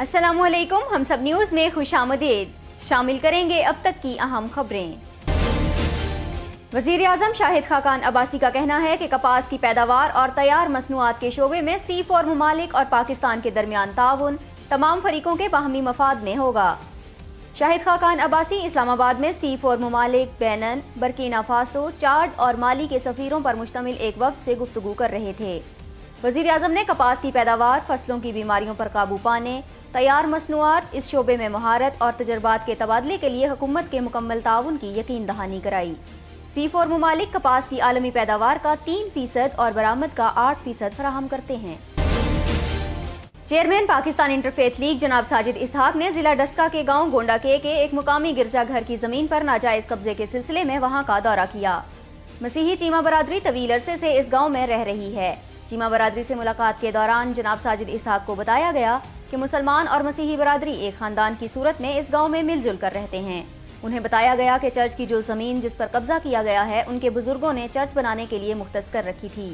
अस्सलामुअलैकुम, हम सब न्यूज़ में खुशामदीद। शामिल करेंगे अब तक की अहम खबरें। वज़ीर आज़म शाहिद खाकान अब्बासी का कहना है कि कपास की पैदावार और तैयार मसनूआत के शोबे में C4 ममालिक और पाकिस्तान के दरमियान ताउन तमाम फरीकों के बाहमी मफाद में होगा। शाहिद खाकान अब्बासी इस्लामाबाद में C4 ममालिक बेनन, बर्किना फासो, चाड और माली के सफ़ीरों पर मुश्तमिल एक वक्त से गुफ्तगू कर रहे थे। वज़ीर आज़म ने कपास की पैदावार, फसलों की बीमारियों पर काबू पाने, तैयार मसनूआत, इस शोबे में महारत और तजर्बात के तबादले के लिए हुकूमत के मुकम्मल ताउन की यकीन दहानी कराई। C4 ममालिक कपास की आलमी पैदावार का 3% और बरामद का 8% फराहम करते हैं। चेयरमैन पाकिस्तान इंटरफेथ लीग जनाब साजिद इसहाक ने जिला डस्का के गांव गोंडा के एक मुकामी गिरजाघर की जमीन पर नाजायज कब्जे के सिलसिले में वहां का दौरा किया। मसीही चीमा बरादरी तवील अरसे से इस गांव में रह रही है। चीमा बरादरी से मुलाकात के दौरान जनाब साजिद इसहाक को बताया गया कि मुसलमान और मसीही बरादरी एक खानदान की सूरत में इस गांव में मिलजुल कर रहते हैं। उन्हें बताया गया कि चर्च की जो जमीन जिस पर कब्जा किया गया है उनके बुजुर्गों ने चर्च बनाने के लिए मुख्तस कर रखी थी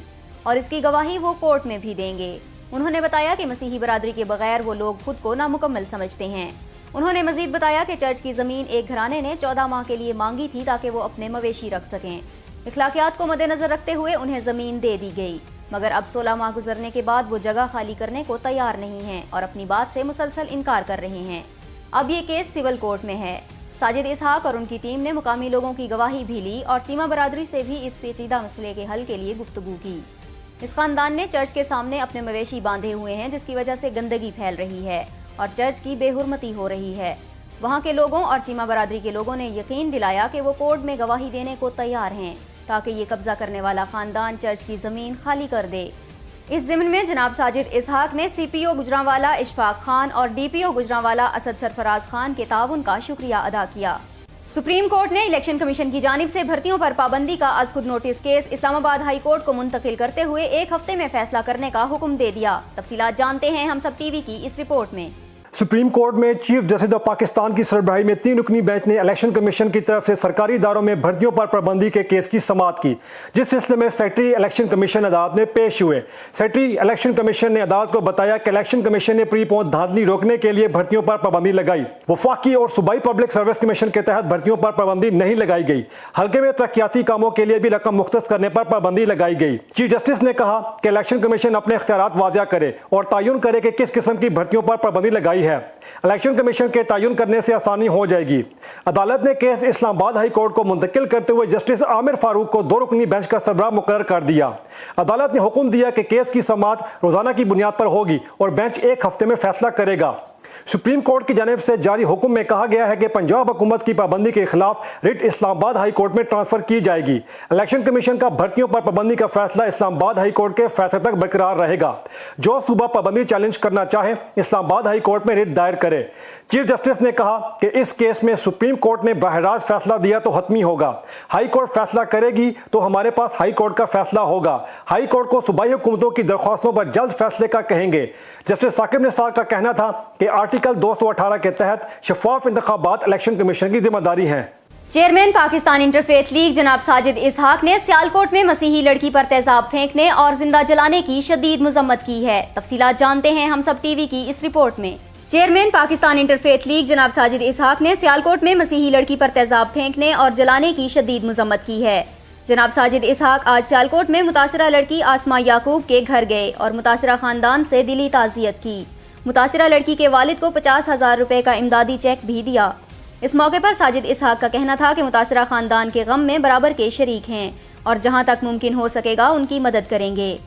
और इसकी गवाही वो कोर्ट में भी देंगे। उन्होंने बताया कि मसीही बरादरी के बगैर वो लोग खुद को नामुकम्मल समझते हैं। उन्होंने मजीद बताया कि चर्च की जमीन एक घराने ने 14 माह के लिए मांगी थी ताकि वो अपने मवेशी रख सकें। इखलाकियात को मद्देनजर रखते हुए उन्हें जमीन दे दी गई, मगर अब 16 माह गुजरने के बाद वो जगह खाली करने को तैयार नहीं हैं और अपनी बात से मुसलसल इनकार कर रहे हैं। अब ये केस सिविल कोर्ट में है। साजिद इसहाक और उनकी टीम ने मुकामी लोगों की गवाही भी ली और चीमा बरादरी से भी इस पेचीदा मसले के हल के लिए गुफ्तगू की। इस खानदान ने चर्च के सामने अपने मवेशी बांधे हुए हैं, जिसकी वजह से गंदगी फैल रही है और चर्च की बेहुरमती हो रही है। वहाँ के लोगों और चीमा बरादरी के लोगों ने यकीन दिलाया कि वो कोर्ट में गवाही देने को तैयार हैं ताकि ये कब्जा करने वाला खानदान चर्च की जमीन खाली कर दे। इस ज़िम्न में जनाब साजिद इसहाक ने CPO गुजरांवाला इशफाक खान और DPO गुजरांवाला असद सरफराज खान के ताउन का शुक्रिया अदा किया। सुप्रीम कोर्ट ने इलेक्शन कमीशन की जानिब से भर्तियों पर पाबंदी का आज खुद notice case Islamabad high court को मुंतकिल करते हुए 1 हफ्ते में फैसला करने का हुक्म दे दिया। तफसीलात जानते हैं हम सब टीवी की इस रिपोर्ट में। सुप्रीम कोर्ट में चीफ जस्टिस ऑफ पाकिस्तान की सरबराही में 3 रुकनी बेंच ने इलेक्शन कमीशन की तरफ से सरकारी इदारों में भर्तियों पर पाबंदी के केस की समाअत की, जिस सिलसिले में सेक्रेटरी इलेक्शन कमीशन अदालत में पेश हुए। सेक्रेटरी इलेक्शन कमीशन ने अदालत को बताया कि इलेक्शन कमीशन ने प्री पोल धांधली रोकने के लिए भर्तियों पर पाबंदी लगाई। वफाकी और सूबाई पब्लिक सर्विस कमीशन के तहत भर्तियों पर पाबंदी नहीं लगाई गई। हल्के में तरक्याती कामों के लिए भी रकम मुख्तस करने पर पाबंदी लगाई गई। चीफ जस्टिस ने कहा कि इलेक्शन कमीशन अपने इख्तियारात वाज़िया करे और तयन करे कि किस किस्म की भर्तियों पर पाबंदी लगाई है। इलेक्शन कमीशन के तयन करने से आसानी हो जाएगी। अदालत ने केस इस्लामाबाद हाई कोर्ट को मुंतकिल करते हुए जस्टिस आमिर फारूक को 2 रुकनी बेंच का सरबराह मुकर्रर कर दिया। अदालत ने हुक्म दिया कि केस की समाअत रोजाना की बुनियाद पर होगी और बेंच 1 हफ्ते में फैसला करेगा। सुप्रीम कोर्ट की जानिब से जारी हुक्म में कहा गया है कि पंजाब हुकूमत की पाबंदी के खिलाफ रिट इस्लामाबाद हाई कोर्ट में ट्रांसफर की जाएगी। इलेक्शन कमीशन का भर्तियों पर पाबंदी का फैसला इस्लामाबाद हाई कोर्ट के फैसले तक बरकरार रहेगा। जो सूबा पाबंदी चैलेंज करना चाहे इस्लामाबाद हाई कोर्ट में रिट दायर करे। चीफ जस्टिस ने कहा कि इस केस में सुप्रीम कोर्ट ने बहराज फैसला दिया तो हतमी होगा। हाई कोर्ट फैसला करेगी तो हमारे पास हाई कोर्ट का फैसला होगा। हाई कोर्ट को सूबाई हुकूमतों की दरख्वास्तों पर जल्द फैसले का कहेंगे। जस्टिस साकिब निसार का कहना था कि आर्टिकल 218 के तहत शफाफ इंतखाबात इलेक्शन कमीशन की जिम्मेदारी है। चेयरमैन पाकिस्तान इंटरफेथ लीग जनाब साजिद इसहाक ने सियालकोट में मसीही लड़की पर तेजाब फेंकने और जिंदा जलाने की शदीद मजम्मत की है। तफसीलात जानते हैं हम सब टीवी की इस रिपोर्ट में। चेयरमैन पाकिस्तान इंटरफेथ लीग जनाब साजिद इसहाक ने सियालकोट में मसीही लड़की पर तेजाब फेंकने और जलाने की शदीद मजम्मत की है। जनाब साजिद इसहाक आज सियालकोट में मुतासिरा लड़की आसमा याकूब के घर गए और मुतासिरा खानदान से दिली ताज़ियत की। मुतासिरा लड़की के वालिद को 50,000 रुपए का इमदादी चेक भी दिया। इस मौके पर साजिद इसहाक का कहना था कि मुतासिरा खानदान के गम में बराबर के शरीक हैं और जहां तक मुमकिन हो सकेगा उनकी मदद करेंगे।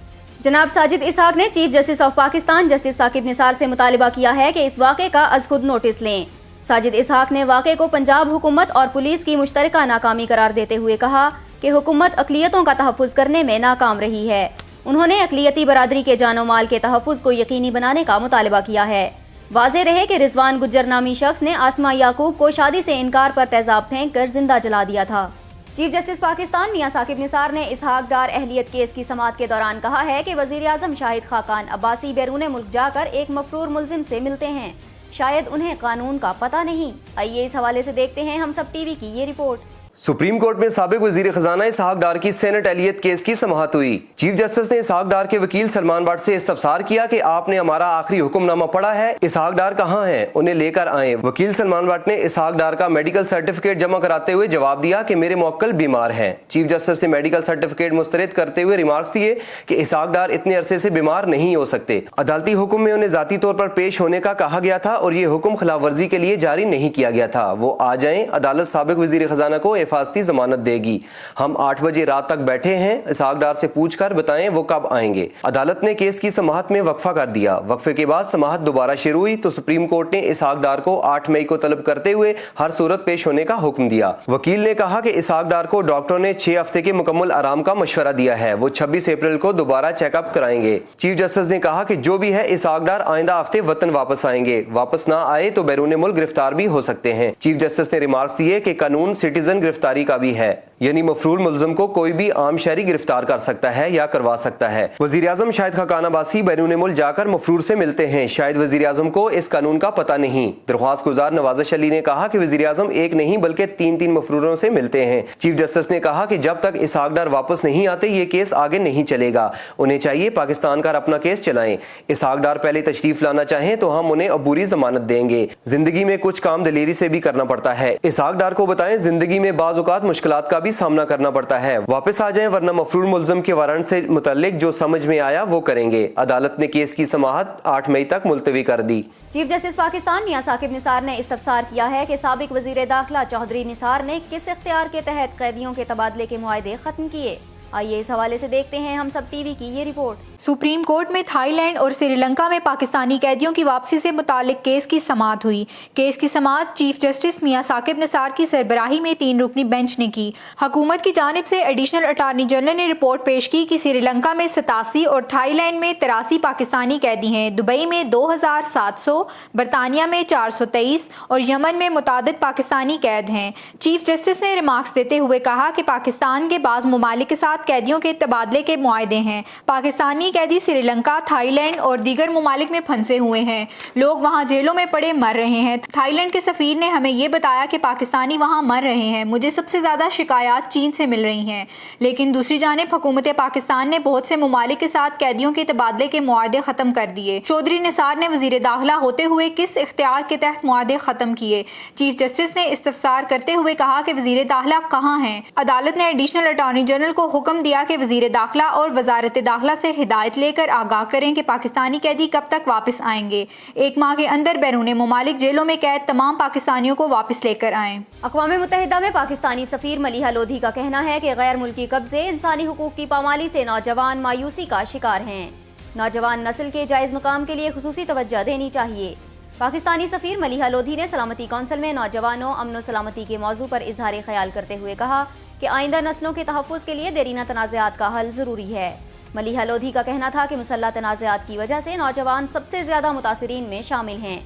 जनाब साजिद इसहाक ने chief justice of Pakistan justice Saqib Nisar से मुतालिबा किया है कि इस वाक़े का अज खुद नोटिस लें। साजिद इसहाक ने वाक़े को पंजाब हुकूमत और पुलिस की मुश्तरका नाकामी करार देते हुए कहा कि हुकूमत अक़लियतों का तहफ़्फ़ुज़ करने में नाकाम रही है। उन्होंने अक़लियती बरादरी के जानो माल के तहफ़्फ़ुज़ को यकीनी बनाने का मुतालिबा किया है। वाज़ेह रहे कि रिजवान गुज्जर नामी शख्स ने आसमा याकूब को शादी से इनकार पर तेजाब फेंक कर जिंदा जला दिया था। चीफ जस्टिस पाकिस्तान मियां साकिब निसार ने इसहाक डार अहलियत केस की समाअत के दौरान कहा है कि वज़ीर आज़म शाहिद खाकान अब्बासी बैरून मुल्क जाकर एक मफरूर मुल्जिम से मिलते हैं। शायद उन्हें कानून का पता नहीं। आइए इस हवाले से देखते हैं हम सब टीवी की ये रिपोर्ट। सुप्रीम कोर्ट में साबिक वजीर खजाना इसहाक डार की सेनेट एहलियत केस की समाअत हुई। चीफ जस्टिस ने इसहाक डार के वकील सलमान भट्ट से इस्तफसार किया कि आपने हमारा आखिरी हुक्मनामा पढ़ा है, इसहाक डार कहाँ हैं, उन्हें लेकर आए। वकील सलमान भट्ट ने इसहाक डार का मेडिकल सर्टिफिकेट जमा कराते हुए जवाब दिया कि मेरे मौक्कल बीमार हैं। चीफ जस्टिस ने मेडिकल सर्टिफिकेट मुस्तरद करते हुए रिमार्क्स दिए कि इसहाक डार इतने अरसे से बीमार नहीं हो सकते। अदालती हुक्म में उन्हें जाती तौर पर पेश होने का कहा गया था और ये हुक्म खिलाफ वर्जी के लिए जारी नहीं किया गया था। वो आ जाएं, अदालत साबिक वजीर खजाना को हिफाजती जमानत देगी। हम 8 बजे रात तक बैठे हैं, इसहाक डार से पूछकर बताएं वो कब आएंगे। अदालत ने केस की समाअत में वक्फा कर दिया। वक्फे के बाद समाअत दोबारा शुरू हुई तो सुप्रीम कोर्ट ने इसहाक डार को 8 मई को तलब करते हुए हर सूरत पेश होने का हुक्म दिया। वकील ने कहा कि इसहाक डार को डॉक्टर ने 6 हफ्ते के मुकम्मल आराम का मशवरा दिया है। वो 26 अप्रैल को दोबारा चेकअप कराएंगे। चीफ जस्टिस ने कहा कि जो भी है इसहाक डार आइंदा हफ्ते वतन वापस आएंगे। वापस ना आए तो बैरून मुल्क गिरफ्तार भी हो सकते हैं। चीफ जस्टिस ने रिमार्क्स दिए कि कानून सिटीजन गिरफ्तारी का भी है, यानी मफरूल मुल्ज़िम को कोई भी आम शहरी गिरफ्तार कर सकता है या करवा सकता है। वजीर आज़म शाहिद खाकान अब्बासी बैरून मुल्क जाकर मफरूर से मिलते हैं। शायद वजीर आज़म को इस कानून का पता नहीं। दरख्वास्त गुजार नवाज़िश अली ने कहा कि वजीर आज़म एक नहीं बल्कि 3 मफरूरों से मिलते हैं। चीफ जस्टिस ने कहा कि जब तक इसहाक डार वापस नहीं आते ये केस आगे नहीं चलेगा। उन्हें चाहिए पाकिस्तान का अपना केस चलाएं। इसहाक डार पहले तशरीफ लाना चाहें तो हम उन्हें अबूरी जमानत देंगे। जिंदगी में कुछ काम दलेरी से भी करना पड़ता है। इसहाक डार को बताएं जिंदगी में बाज़ औक़ात मुश्किलात का भी सामना करना पड़ता है। वापस आ जाएं वरना मफरूर मुल्ज़िम के वारंट से मुतल्लिक जो समझ में आया वो करेंगे। अदालत ने केस की समाअत 8 मई तक मुलतवी कर दी। चीफ जस्टिस पाकिस्तान मियां साकिब निसार ने इस्तफसार किया है कि साबिक वजीर दाखिला चौधरी निसार ने किस इख्तियार के तहत कैदियों के तबादले के मुआहदे खत्म किए। आइए इस हवाले से देखते हैं हम सब टीवी की ये रिपोर्ट। सुप्रीम कोर्ट में थाईलैंड और श्रीलंका में पाकिस्तानी कैदियों की वापसी से मुतालिक केस की समाअत हुई। केस की समाअत चीफ जस्टिस मियां साकिब निसार की सरबराही में 3 रुकनी बेंच ने की। हुकूमत की जानिब से एडिशनल अटार्नी जनरल ने रिपोर्ट पेश की कि श्रीलंका में 87 और थाईलैंड में 83 पाकिस्तानी कैदी हैं। दुबई में 2700, बरतानिया में 423 और यमन में मुतादिद पाकिस्तानी कैद हैं। चीफ जस्टिस ने रिमार्क्स देते हुए कहा कि पाकिस्तान के बाज़ ममालिक के साथ कैदियों के तबादले के मुआहदे हैं। पाकिस्तानी कैदी श्रीलंका, थाईलैंड और दीगर ममालिक में फंसे हुए हैं। लोग वहाँ जेलों में पड़े मर रहे हैं। थाईलैंड के सफीर ने हमें ये बताया कि पाकिस्तानी वहाँ मर रहे हैं। मुझे सबसे ज़्यादा शिकायत चीन से मिल रही हैं। लेकिन दूसरी जानिब हुकूमत पाकिस्तान ने बहुत से ममालिक के साथ कैदियों के तबादले के मुआहदे ख़त्म कर दिए। चौधरी निसार ने वज़ीर दाखिला होते हुए किस इख्तियार के तहत मुआहदे ख़त्म किए। चीफ जस्टिस ने इस्तफसार करते हुए कहा कि वज़ीर दाखिला कहाँ हैं। अदालत ने एडिशनल अटार्नी जनरल को हुक्म दिया कि वज़ीर दाखिला और वजारत दाखिला से हिदायत लेकर आगाह करें कि पाकिस्तानी कैदी कब तक वापस आएंगे। 1 माह के अंदर बैरून ममालिक जेलों में कैद तमाम पाकिस्तानियों को वापस लेकर आएं। अक़वाम मुत्तहिदा में पाकिस्तानी सफीर मलिहा लोधी का कहना है कि गैर मुल्की कब्जे, इंसानी हुकूक की पामाली से नौजवान मायूसी का शिकार हैं। नौजवान नस्ल के जायज़ मकाम के लिए खुसूसी तवज्जो देनी चाहिए। पाकिस्तानी सफीर मलिहा लोधी ने सलामती कौंसिल में नौजवानों अमन व सलामती के मौजू पर इजहार ख्याल करते हुए कहा कि आइंदा नस्लों के तहफ़्फ़ुज़ के लिए देरीना तनाज़ात का हल ज़रूरी है। मलिहा लोधी का कहना था कि मुसल्लह तनाज़ात की वजह से नौजवान सबसे ज़्यादा मुतासिरीन में शामिल हैं।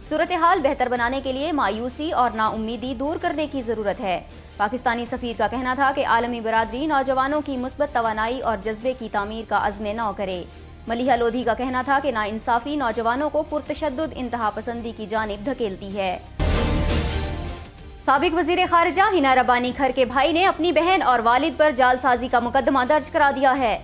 सूरत हाल बेहतर बनाने के लिए मायूसी और नाउम्मीदी दूर करने की ज़रूरत है। पाकिस्तानी सफ़ीर का कहना था कि आलमी बरादरी नौजवानों की मुस्बत तवानाई और जज्बे की तामीर का अज़्म नौ करे। मलिहा लोधी का कहना था कि नाइंसाफ़ी नौजवानों को पुरतशद्दुद इंतहा पसंदी की जानिब धकेलती है। साबिक वजीर खारिजा हिना रब्बानी खर के भाई ने अपनी बहन और वालिद पर जालसाजी का मुकदमा दर्ज करा दिया है।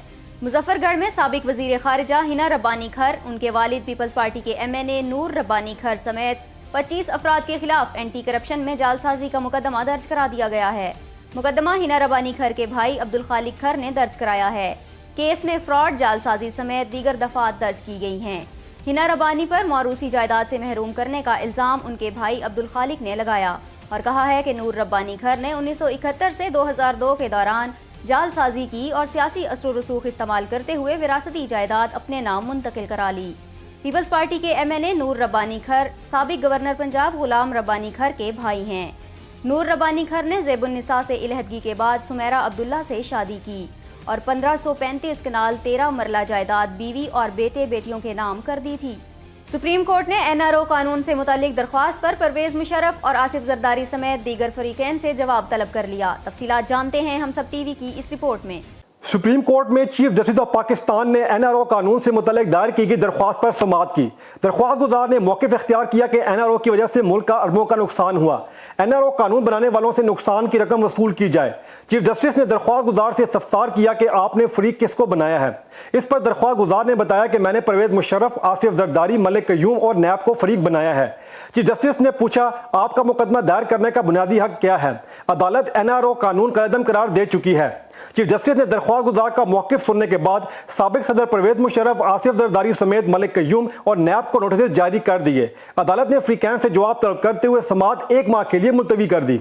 मुजफ्फरगढ़ में साबिक वजीर खारिजा हिना रब्बानी खर, उनके वालिद पीपल्स पार्टी के MNA नूर रब्बानी खर समेत 25 अफराद के खिलाफ एंटी करप्शन में जालसाजी का मुकदमा दर्ज करा दिया गया है। मुकदमा हिना रब्बानी खर के भाई अब्दुल खालिक खर ने दर्ज कराया है। केस में फ्रॉड, जालसाजी समेत दीगर दफात दर्ज की गई हैं। हिना रब्बानी पर मौरूसी जायदाद से महरूम करने का इल्ज़ाम उनके भाई अब्दुल खालिक ने लगाया और कहा है कि नूर रब्बानी खर ने 1971 से 2002 के दौरान जालसाजी की और सियासी असर रसूख इस्तेमाल करते हुए विरासती जायदाद अपने नाम मुंतकिल करा ली। पीपल्स पार्टी के MNA नूर रब्बानी खर साबिक गवर्नर पंजाब गुलाम रब्बानी खर के भाई हैं। नूर रब्बानी खर ने ज़ेबुन्निसा से इलहदगी के बाद सुमेरा अब्दुल्ला से शादी की और 1535 कनाल 13 मरला जायदाद बीवी और बेटे बेटियों के नाम कर दी थी। सुप्रीम कोर्ट ने NRO कानून से मुतालिक दरख्वास्त पर परवेज मुशर्रफ और आसिफ जरदारी समेत दीगर फरीकैन से जवाब तलब कर लिया। तफसीलात जानते हैं हम सब टीवी की इस रिपोर्ट में। सुप्रीम कोर्ट में चीफ जस्टिस ऑफ पाकिस्तान ने NRO कानून से मुतल्लिक दायर की गई दरख्वास्त पर समाअत की। दरख्वास्त गुजार ने मौक़िफ़ इख्तियार किया कि NRO की वजह से मुल्क का अरबों का नुकसान हुआ। NRO कानून बनाने वालों से नुकसान की रकम वसूल की जाए। चीफ जस्टिस ने दरख्वास्त गुजार से इस्तफसार किया कि आपने फरीक किसको बनाया है। इस पर दरख्वास्त गुजार ने बताया कि मैंने परवेज मुशर्रफ, आसिफ जरदारी, मलिक कयूम और नैब को फरीक बनाया है। चीफ जस्टिस ने पूछा, आपका मुकदमा दायर करने का बुनियादी हक क्या है? अदालत NRO कानून कलअदम करार दे चुकी है। चीफ जस्टिस ने दरख्वास्त गुजार का मौक़िफ़ सुनने के बाद साबिक सदर परवेज मुशर्रफ, आसिफ जरदारी समेत मलिक कयूम और नैब को नोटिस जारी कर दिए। अदालत ने फ्रीकैन से जवाब तलब करते हुए समाअत 1 माह के लिए मुलतवी कर दी।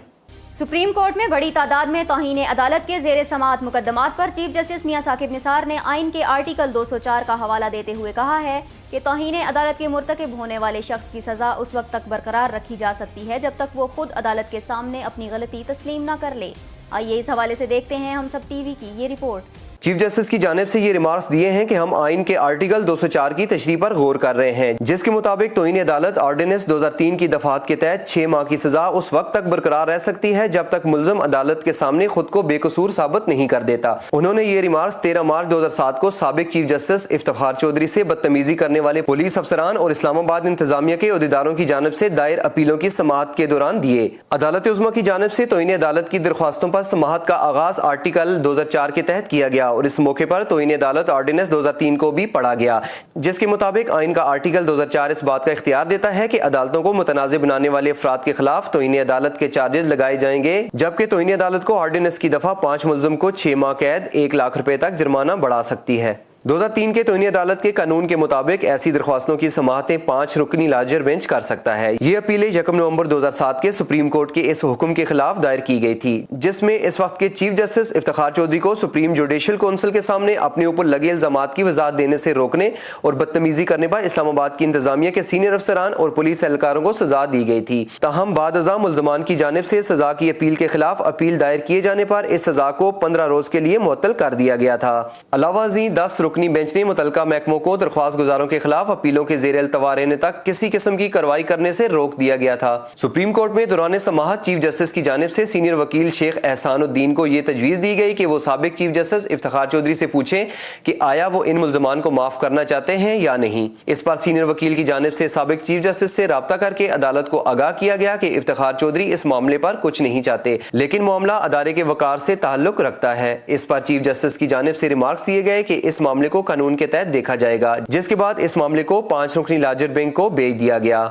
सुप्रीम कोर्ट में बड़ी तादाद में तौहीन अदालत के ज़ेर समाअत मुकदमात पर चीफ जस्टिस मियां साकिब निसार ने आइन के आर्टिकल 204 का हवाला देते हुए कहा है कि तौहीन अदालत के मुर्तकिब होने वाले शख्स की सज़ा उस वक्त तक बरकरार रखी जा सकती है जब तक वो खुद अदालत के सामने अपनी गलती तस्लीम न कर ले। आइए इस हवाले से देखते हैं हम सब टीवी की ये रिपोर्ट। चीफ जस्टिस की जानिब से ये रिमार्क्स दिए हैं कि हम आइन के आर्टिकल 204 की तशरीह पर गौर कर रहे हैं, जिसके मुताबिक तौहीन अदालत ऑर्डिनेंस 2003 की दफात के तहत 6 माह की सजा उस वक्त तक बरकरार रह सकती है जब तक मुलजम अदालत के सामने खुद को बेकसूर साबित नहीं कर देता। उन्होंने ये रिमार्क्स 13 मार्च 2007 को साबिक चीफ जस्टिस इफ्तिखार चौधरी से बदतमीजी करने वाले पुलिस अफसरान और इस्लामाबाद इंतजामिया के अहदेदारों की जानिब से दायर अपीलों की समाअत के दौरान दिए। अदालत उज़्मा की जानिब से तौहीन अदालत की दरख्वास्तों पर समाअत का आगाज आर्टिकल 2004 के तहत किया गया और इस मौके पर तौहीन अदालत ऑर्डिनेंस 2003 को भी पढ़ा गया, जिसके मुताबिक आइन का आर्टिकल 2004 इस बात का इख्तियार देता है कि अदालतों को मुतनाज़ बनाने वाले अफराद के खिलाफ तौहीन अदालत के चार्जेस लगाए जाएंगे, जबकि तौहीन अदालत को ऑर्डिनेंस की दफा 5 मुलजिम को 6 माह कैद, 1 लाख रुपए तक जुर्माना बढ़ा सकती है। 2003 के तौहीन अदालत के कानून के मुताबिक ऐसी दरख्वास्तों की समाअतें 5 रुकनी लार्जर बेंच कर सकता है। ये अपीलें 1 नवंबर 2007 के सुप्रीम कोर्ट के इस हुक्म के खिलाफ दायर की गई थी, जिसमें इस वक्त के चीफ जस्टिस इफ्तिखार चौधरी को सुप्रीम जुडिशल काउंसिल के सामने अपने ऊपर लगे इल्जामात की वजाहत देने से रोकने और बदतमीजी करने पर इस्लामाबाद की इंतजामिया के सीनियर अफसरान और पुलिस एहलकारों को सजा दी गई थी। ताहम बाद अज़ा मुल्ज़मान की जानिब से सजा की अपील के खिलाफ अपील दायर किए जाने पर इस सजा को 15 रोज के लिए मुअत्तल कर दिया गया था। अलावा 10 रुकनी बेंच ने मुतल्लिका महकमों को दरख्वास्त गुजारों के खिलाफ अपीलों के ज़ेर अल्तवा रहने तक किसी किस्म की कार्रवाई करने से रोक दिया गया था। सुप्रीम कोर्ट में दौरान समाअत चीफ जस्टिस की जानिब से सीनियर वकील शेख एहसानुद्दीन को यह तजवीज़ दी गई कि वो साबिक चीफ जस्टिस इफ्तिखार चौधरी से पूछें कि आया वो इन मुल्ज़मान को माफ करना चाहते हैं या नहीं। इस पर सीनियर वकील की जानिब से साबिक चीफ जस्टिस से राब्ता करके अदालत को आगाह किया गया कि इफ्तिखार चौधरी इस मामले पर कुछ नहीं चाहते, लेकिन मामला अदारे के वकार से ताल्लुक रखता है। इस पर चीफ जस्टिस की जानिब से रिमार्क्स दिए गए कि इस मामले को कानून के तहत देखा जाएगा, जिसके बाद इस मामले को 5 रुकनी लार्जर बेंच को भेज दिया गया।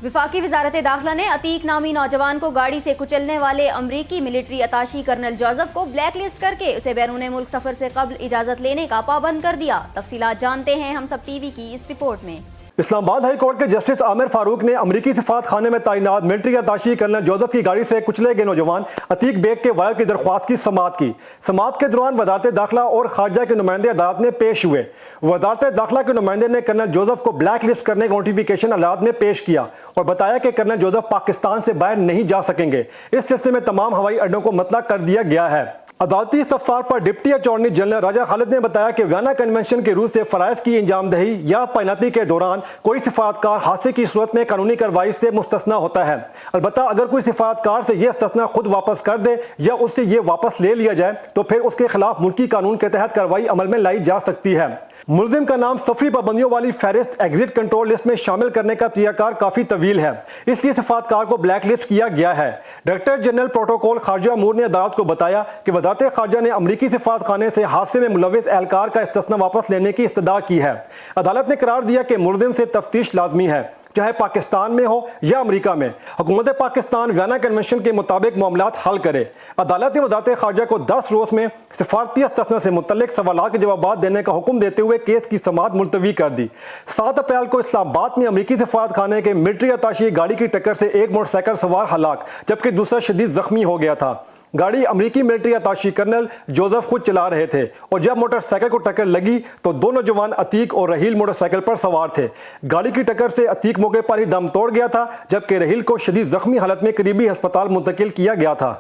विफाकी वजारत दाखिला ने अतीक नामी नौजवान को गाड़ी से कुचलने वाले अमरीकी मिलिट्री अताशी कर्नल जोसेफ को ब्लैक लिस्ट करके उसे बैरून मुल्क सफर से कब्ल इजाजत लेने का पाबंद कर दिया। तफसीलात जानते हैं हम सब टीवी की इस रिपोर्ट में। इस्लामाबाद हाई कोर्ट के जस्टिस आमिर फारूक ने अमरीकी सिफारत खाने में तैनात मिलिट्री अताशी कर्नल जोसेफ की गाड़ी से कुचले गए नौजवान अतीक बेग के वालिद की दरख्वास्त की समाअत की। समाअत के दौरान वजारत दाखिला और खारजा के नुमाइंदे अदालत में पेश हुए। वजारत दाखिला के नुमाइंदे ने कर्नल जोसेफ को ब्लैक लिस्ट करने का नोटिफिकेशन अदालत में पेश किया और बताया कि कर्नल जोसेफ पाकिस्तान से बाहर नहीं जा सकेंगे। इस सिलसिले में तमाम हवाई अड्डों को मुतलक कर दिया गया है। अदालती इस्तफसार पर डिप्टी अटॉर्नी जनरल राजा खालिद ने बताया कि वियना कन्वेंशन के रूल से फराइज की अंजामदही या तैनाती के दौरान कोई सिफारतकार हादसे की सूरत में कानूनी कार्रवाई से मुस्तस्ना होता है। अलबत्ता अगर कोई सिफारतकार से यह इस्तस्ना खुद वापस कर दे या उससे ये वापस ले लिया जाए तो फिर उसके खिलाफ मुल्की कानून के तहत कार्रवाई अमल में लाई जा सकती है। मुलजिम का नाम सफरी पाबंदियों वाली फहरिस्त एग्जिट कंट्रोल लिस्ट में शामिल करने का तरीकाकार काफी तवील है, इसलिए सिफारतकार को ब्लैक लिस्ट किया गया है। डायरेक्टर जनरल प्रोटोकॉल खारजा अमूर ने अदालत को बताया कि वजारत खारजा ने अमरीकी सिफारत खाने से हादसे में मुलविस एहलकार का इस्तस्ना वापस लेने की इस्तदा की है। अदालत ने करार दिया कि मुलजिम से तफ्तीश लाजमी है, चाहे पाकिस्तान में हो या अमेरिका में। हुकूमत पाकिस्तान वियना कन्वेंशन के मुताबिक मामलात हल करे। अदालत ने वजारत खारजा को 10 रोज में सिफारती इस्तस्ना से मुतल्लिक सवालात के जवाब देने का हुक्म देते हुए केस की समाअत मुलतवी कर दी। 7 अप्रैल को इस्लामाबाद में अमरीकी सिफारत खाने के मिलिट्री अताशी गाड़ी की टक्कर से एक मोटरसाइकिल सवार हलाक जबकि दूसरा शदीद जख्मी हो गया था। गाड़ी अमरीकी मिलिट्री अताशी कर्नल जोसेफ खुद चला रहे थे और जब मोटरसाइकिल को टक्कर लगी तो 2 नौजवान अतीक और रहील मोटरसाइकिल पर सवार थे। गाड़ी की टक्कर से अतीक मौके पर ही दम तोड़ गया था जबकि रहील को शदीद जख्मी हालत में करीबी अस्पताल मुंतकिल किया गया था।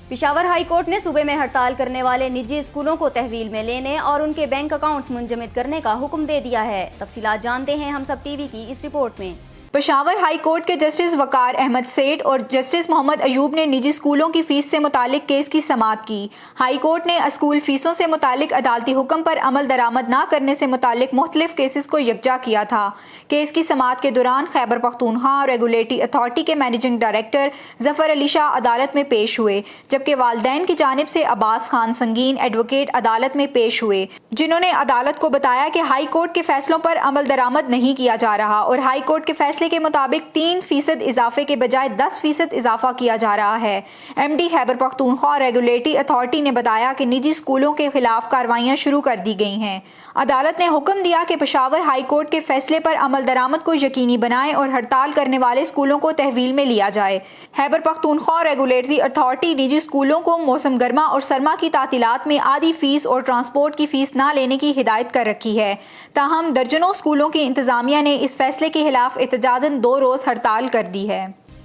पेशावर हाई कोर्ट ने सूबे में हड़ताल करने वाले निजी स्कूलों को तहवील में लेने और उनके बैंक अकाउंट्स मुंजमद करने का हुक्म दे दिया है। तफसीलात जानते हैं हम सब टीवी की इस रिपोर्ट में। पेशावर हाई कोर्ट के जस्टिस वकार अहमद सेठ और जस्टिस मोहम्मद अयूब ने निजी स्कूलों की फीस से मुतालिक केस की समाअत की। हाई कोर्ट ने स्कूल फीसों से मुतालिक अदालती हुक्म पर अमल दरामद न करने से मुतालिक मुख्तलिफ केसेस को यकजा किया था। केस की समाअत के दौरान खैबर पख्तूनख्वा रेगुलेटरी अथॉरिटी के मैनेजिंग डायरेक्टर जफर अली शाह अदालत में पेश हुए, जबकि वालिदैन की जानिब से अब्बास खान संगीन एडवोकेट अदालत में पेश हुए, जिन्होंने अदालत को बताया कि हाई कोर्ट के फैसलों पर अमल दरामद नहीं किया जा रहा और हाई कोर्ट के फैसले के मुताबिक 3% इजाफे के बजाय 10% इजाफा किया जा रहा है। MD Khyber Pakhtunkhwa regulatory authority ने बताया कि निजी स्कूलों के खिलाफ कार्रवाइयां शुरू कर दी गई हैं। अदालत ने हुक्म दिया कि पेशावर हाई कोर्ट के फैसले पर अमल दरामद को यकीनी बनाएं और हड़ताल करने वाले स्कूलों को तहवील में लिया जाए। खैबर पख्तूनख्वा रेगुलेटरी अथॉरिटी निजी स्कूलों को मौसम गर्मा और सरमा की तातीलात में आधी फीस और ट्रांसपोर्ट की फीस न लेने की हिदायत कर रखी है। ताहम दर्जनों स्कूलों की इंतजामिया ने इस फैसले के खिलाफ एहतजाजन 2 रोज हड़ताल कर दी है।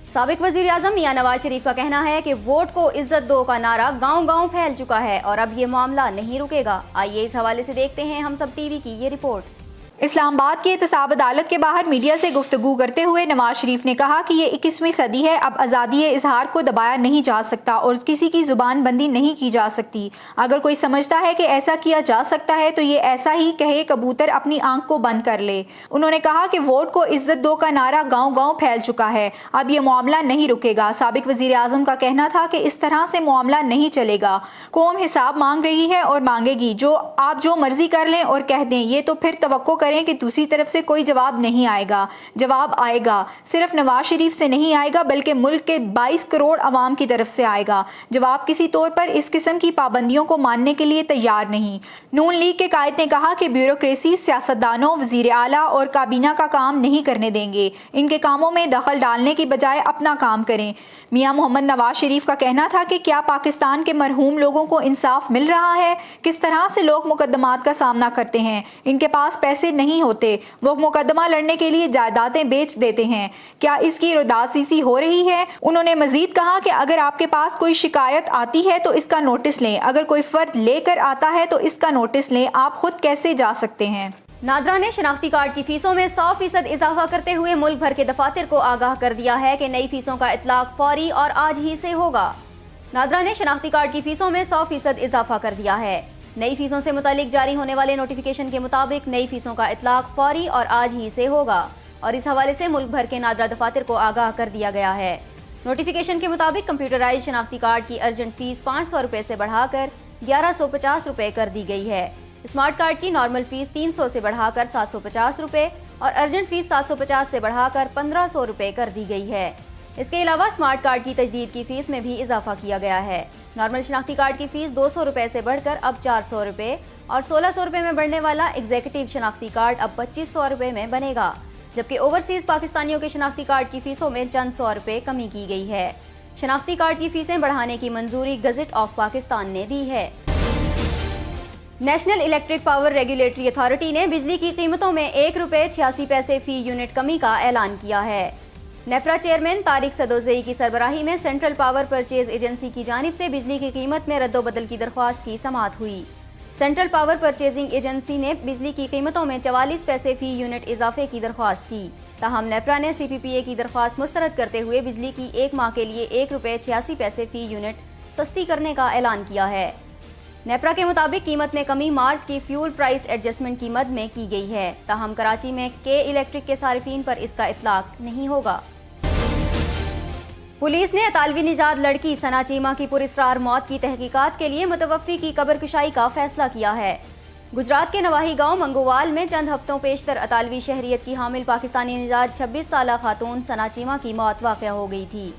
साबिक वजीर आजम मियां नवाज शरीफ का कहना है कि वोट को इज्जत दो का नारा गांव-गांव फैल चुका है और अब ये मामला नहीं रुकेगा। आइए इस हवाले से देखते हैं हम सब टीवी की ये रिपोर्ट। इस्लामाबाद की एहतसाब अदालत के बाहर मीडिया से गुफ्तगू करते हुए नवाज शरीफ ने कहा कि ये 21वीं सदी है, अब आज़ादी इजहार को दबाया नहीं जा सकता और किसी की जुबान बंदी नहीं की जा सकती। अगर कोई समझता है कि ऐसा किया जा सकता है तो ये ऐसा ही कहे कबूतर अपनी आंख को बंद कर ले। उन्होंने कहा कि वोट को इज्जत दो का नारा गाँव-गाँव फैल चुका है, अब ये मामला नहीं रुकेगा। साबिक वजीर आजम का कहना था कि इस तरह से मामला नहीं चलेगा। कौम हिसाब मांग रही है और मांगेगी, आप जो मर्जी कर लें और कह दें, ये तो फिर तवक्को करें कि दूसरी तरफ से कोई जवाब नहीं आएगा। जवाब आएगा, सिर्फ नवाज शरीफ से नहीं आएगा बल्कि मुल्क के 22 करोड़ अवाम की तरफ से आएगा। जवाब किसी तौर पर इस किस्म की पाबंदियों को मानने के लिए तैयार नहीं। नून लीग के कायद ने कहा कि ब्यूरोक्रेसी सियासतदानों, वजीर आला और काबीना का काम नहीं करने देंगे। इनके कामों में दखल डालने की बजाय अपना काम करें। मियां मोहम्मद नवाज शरीफ का कहना था कि क्या पाकिस्तान के मरहूम लोगों को इंसाफ मिल रहा है? किस तरह से लोग मुकदमात का सामना करते हैं? इनके पास पैसे नहीं होते, वो मुकदमा लड़ने के लिए जायदादें बेच देते हैं। क्या इसकी रुदासीसी हो रही है? उन्होंने मजीद कहा कि अगर आपके पास कोई शिकायत आती है तो इसका नोटिस लें, अगर कोई फर्द लेकर आता है तो इसका नोटिस लें, आप खुद कैसे जा सकते हैं? नादरा ने शनाख्ती कार्ड की फीसों में 100% इजाफा करते हुए मुल्क भर के दफातर को आगाह कर दिया है कि नई फीसों का इतलाक फौरी और आज ही से होगा। नादरा ने शनाख्ती कार्ड की फीसों में 100% इजाफा कर दिया है। नई फीसों से मुतालिक जारी होने वाले नोटिफिकेशन के मुताबिक नई फीसों का इतलाक फौरी और आज ही से होगा और इस हवाले से मुल्क भर के नादरा दफातर को आगाह कर दिया गया है। नोटिफिकेशन के मुताबिक कंप्यूटराइज शनाख्ती कार्ड की अर्जेंट फीस 500 रुपए से बढ़ाकर 1150 रुपए कर दी गई है। स्मार्ट कार्ड की नॉर्मल फीस 300 से बढ़ाकर 750 रुपए और अर्जेंट फीस 750 से बढ़ाकर 1500 रुपए कर दी गई है। इसके अलावा स्मार्ट कार्ड की तजदीद की फीस में भी इजाफा किया गया है। नॉर्मल शनाख्ती कार्ड की फीस 200 रुपए से बढ़कर अब 400 रुपए और 1600 रुपए में बढ़ने वाला एग्जीक्यूटिव शनाख्ती कार्ड अब 2500 रुपए में बनेगा, जबकि ओवरसीज पाकिस्तानियों के शनाख्ती कार्ड की फीसों में चंद 100 रुपए कमी की गई है। शनाख्ती कार्ड की फीसें बढ़ाने की मंजूरी गजट ऑफ पाकिस्तान ने दी है। National electric power regulatory authority ने बिजली की कीमतों में 1 रुपए 86 पैसे फी यूनिट कमी का ऐलान किया है। नेफ्रा चेयरमैन तारिक सदोज़ई की सरबराही में सेंट्रल पावर परचेज एजेंसी की जानिब से बिजली की कीमत में रद्दोबदल की दरख्वास्त की समाअत हुई। सेंट्रल पावर परचेजिंग एजेंसी ने बिजली की कीमतों में 44 पैसे फी यूनिट इजाफे की दरख्वास्त की। ताहम नेफ्रा ने CPPA की दरख्वास्त मुस्तरद करते हुए बिजली की 1 माह के लिए 1 रुपए 86 पैसे फी यूनिट सस्ती करने का ऐलान किया है। नेफ्रा के मुताबिक कीमत में कमी मार्च की फ्यूल प्राइस एडजस्टमेंट की मद में की गई है। ताहम कराची में के इलेक्ट्रिक के सारिफीन पर इसका इतलाक नहीं होगा। पुलिस ने अतालवी निजात लड़की सना चीमा की पुरस्रार मौत की तहकीकात के लिए मुतवफ़ी की कब्र कुशाई का फैसला किया है। गुजरात के नवाही गांव मंगोवाल में चंद हफ्तों पेशतर अतालवी शहरियत की हामिल पाकिस्तानी निजात 26 साला खातून सना चीमा की मौत वाक़या हो गई थी।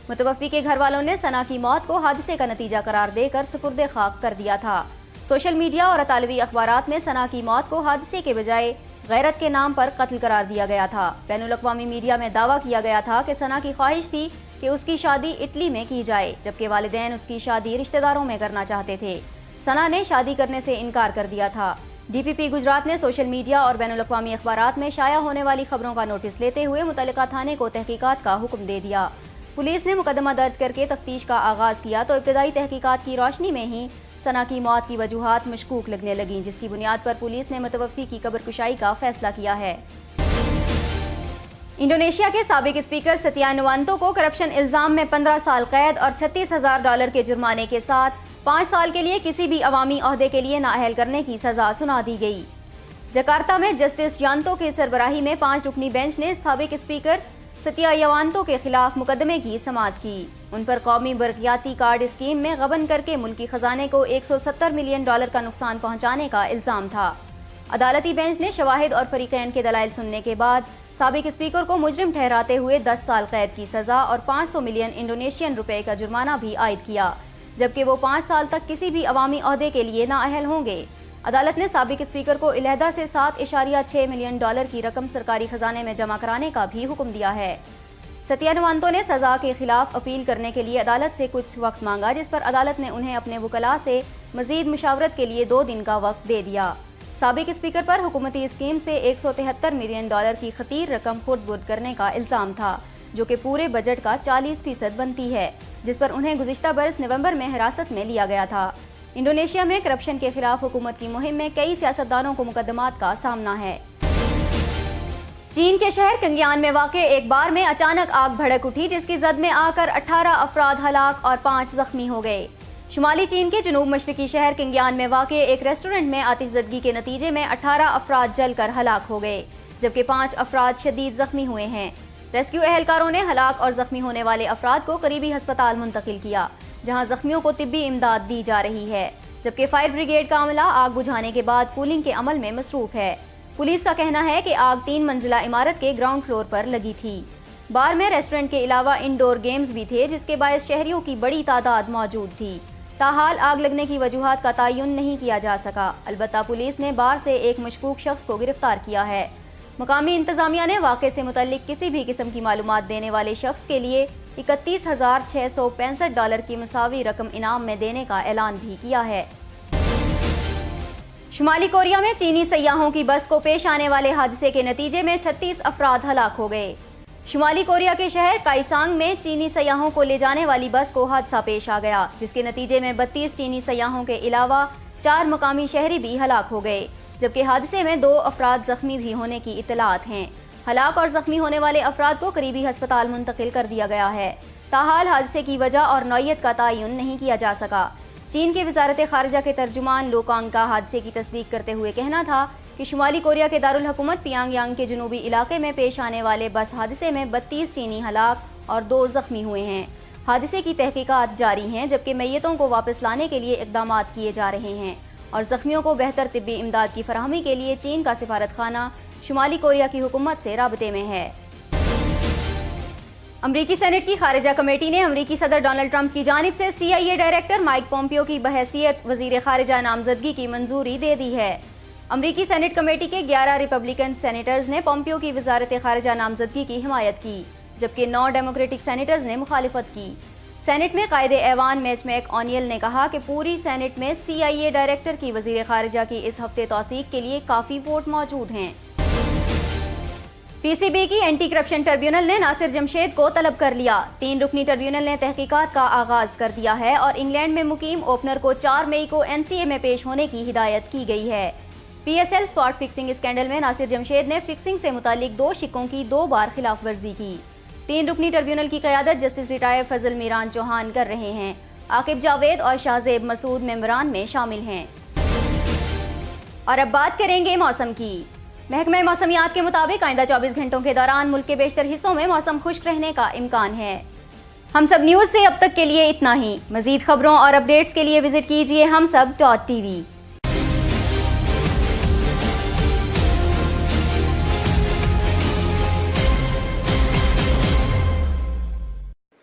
मुतवफ़ी के घर वालों ने सना की मौत को हादसे का नतीजा करार देकर सुपुर्दे खाक कर दिया था। सोशल मीडिया और अतालवी अखबारात में सना की मौत को हादसे के बजाय गैरत के नाम पर कत्ल करार दिया गया था। बैनुल अक़वामी मीडिया में दावा किया गया था कि सना की ख्वाहिश थी कि उसकी शादी इटली में की जाए, जबकि वालिदैन उसकी शादी रिश्तेदारों में करना चाहते थे। सना ने शादी करने से इनकार कर दिया था। DPP गुजरात ने सोशल मीडिया और बैनुल अक़वामी अखबारात में शाया होने वाली खबरों का नोटिस लेते हुए मुतल्लिका थाने को तहकीकात का हुक्म दे दिया। पुलिस ने मुकदमा दर्ज करके तफ्तीश का आगाज किया तो इब्तदाई तहकीकात की रोशनी में ही सना की मौत की वजूहात मशकूक लगने लगीं, जिसकी बुनियाद पर पुलिस ने मुतवफ़ी की कब्र कुशाई का फैसला किया है। इंडोनेशिया के साबिक स्पीकर सत्या नोवांतो को करप्शन इल्जाम में 15 साल कैद और $36,000 के जुर्माने के साथ 5 साल के लिए किसी भी अवामी ओहदे के लिए नाअहल करने की सजा सुना दी गई। जकार्ता में जस्टिस यांतो की सरबराही में 5 रुकनी बेंच ने साबिक स्पीकर सत्या यवांतो के खिलाफ मुकदमे की समाअत की। उन पर कौमी बरकियाती कार्ड स्कीम में गबन करके मुल्की खजाने को $170 मिलियन का नुकसान पहुंचाने का इल्जाम था। अदालती बेंच ने शवाहिद और फरीकैन के दलाइल सुनने के बाद साबिक स्पीकर को मुजरिम ठहराते हुए 10 साल कैद की सजा और 500 मिलियन इंडोनेशियन रुपए का जुर्माना भी आयद किया, जबकि वो 5 साल तक किसी भी अवामी ओहदे के लिए नाअहल होंगे। अदालत ने साबिक स्पीकर को इलेहदा से $7.6 मिलियन की रकम सरकारी खजाने में जमा कराने का भी हुक्म दिया है। सत्या नोवांतो ने सजा के खिलाफ अपील करने के लिए अदालत से कुछ वक्त मांगा, जिस पर अदालत ने उन्हें अपने वकला से मजीद मुशावरत के लिए 2 दिन का वक्त दे दिया। साबिक स्पीकर पर हुकूमती स्कीम से $173 मिलियन की खतीर रकम खुर्द-बुर्द करने का इल्जाम था, जो कि पूरे बजट का 40% बनती है, जिस पर उन्हें गुज़िश्ता बरस नवंबर में हिरासत में लिया गया था। इंडोनेशिया में करप्शन के खिलाफ हुकूमत की मुहिम में कई सियासतदानों को मुकदमात का सामना है। चीन के शहर कंगियान में वाक़े एक बार में अचानक आग भड़क उठी, जिसकी जद में आकर 18 अफराद हलाक और 5 जख्मी हो गए। शुमाली चीन के जनूब मशरकी शहर कंगियान में वाक़े एक रेस्टोरेंट में आतिशज़दगी के नतीजे में 18 अफराद जलकर हलाक हो गए, जबकि 5 अफराद शदीद जख्मी हुए हैं। रेस्क्यू एहलकारों ने हलाक और जख्मी होने वाले अफराद को करीबी अस्पताल मुंतकिल किया, जहां जख्मियों को तिब्बी इमदाद दी जा रही है, जबकि फायर ब्रिगेड का अमला आग बुझाने के बाद कूलिंग के अमल में मसरूफ है। पुलिस का कहना है कि आग 3 मंजिला इमारत के ग्राउंड फ्लोर पर लगी थी। बार में रेस्टोरेंट के अलावा इंडोर गेम्स भी थे, जिसके बायस शहरियों की बड़ी तादाद मौजूद थी। ताहाल आग लगने की वजूहात का तयन नहीं किया जा सका। अलबत्ता पुलिस ने बार से एक मशकूक शख्स को गिरफ्तार किया है। मुकामी इंतजामिया ने वाक़े से मुतल्लिक किसी भी किस्म की मालूमात देने वाले शख्स के लिए $31,665 की मुसावी रकम इनाम में देने का ऐलान भी किया है। शुमाली कोरिया में चीनी सयाहों की बस को पेश आने वाले हादसे के नतीजे में 36 अफराद हलाक हो गए। शुमाली कोरिया के शहर काइसांग में चीनी सयाहों को ले जाने वाली बस को हादसा पेश आ गया, जिसके नतीजे में 32 चीनी सयाहों के अलावा 4 मकामी शहरी भी हलाक हो गए, जबकि हादसे में 2 अफराद जख्मी भी होने की इत्तलात हैं। हलाक और जख्मी होने वाले अफराद को करीबी अस्पताल मुंतकिल कर दिया गया है। ताहाल हादसे की वजह और नौयत का तयन नहीं किया जा सका। चीन के वजारत खारजा के तर्जुमान लोकांग का हादसे की तस्दीक करते हुए कहना था कि शुमाली कोरिया के दारुल हुकूमत पियांगयांग के जनूबी इलाके में पेश आने वाले बस हादसे में 32 चीनी हलाक और 2 जख्मी हुए हैं। हादसे की तहकीकात जारी हैं, जबकि मैयतों को वापस लाने के लिए इक़दामात किए जा रहे हैं और जख्मियों को बेहतर तिब्बी इमदाद की फराहमी के लिए चीन का सिफारत खाना शुमाली कोरिया की हुकूमत से राबते में है। अमरीकी सेनेट की खारिजा कमेटी ने अमरीकी सदर डोनाल्ड ट्रंप की जानिब से CIA डायरेक्टर माइक पोम्पियो की बहैसियत वजीर खारिजा नामजदगी की मंजूरी दे दी है। अमरीकी सेनेट कमेटी के 11 रिपब्लिकन सेनेटर्स ने पोम्पियो की वजारत खारिजा नामजदगी की हिमायत की, जबकि 9 डेमोक्रेटिक सेनेटर्स ने मुखालिफत की। सेनेट में कायदे ऐवान मैच मैकओनियल ने कहा कि पूरी सेनेट में CIA डायरेक्टर की वजीर खारिजा की इस हफ्ते तौसीक के लिए काफ़ी वोट मौजूद हैं। PCB की एंटी करप्शन ट्रिब्यूनल ने नासिर जमशेद को तलब कर लिया। 3 रुकनी ट्रिब्यूनल ने तहकीकात का आगाज कर दिया है और इंग्लैंड में मुकीम ओपनर को 4 मई को NCA में पेश होने की हिदायत की गई है। PSL स्पॉट फिक्सिंग स्कैंडल में नासिर जमशेद ने फिक्सिंग से मुतालिक 2 शिकों की 2 बार खिलाफ वर्जी की। 3 रुकनी ट्रिब्यूनल की क़यादत जस्टिस रिटायर्ड फजल मीरान चौहान कर रहे हैं। आकिब जावेद और शाहजेब मसूद मेंबरान में शामिल हैं। और अब बात करेंगे मौसम की। महकमा मौसमियात के मुताबिक आइंदा 24 घंटों के दौरान मुल्क के बेशतर हिस्सों में मौसम खुश्क रहने का इम्कान है। हम सब न्यूज़ से अब तक के लिए इतना ही। मजीद खबरों और अपडेट्स के लिए विजिट कीजिए humsab.tv।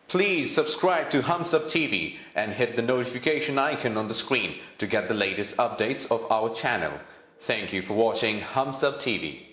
Please subscribe to Humsab TV and hit the notification icon on the screen to get the latest updates of our channel. Thank you for watching Humsab TV.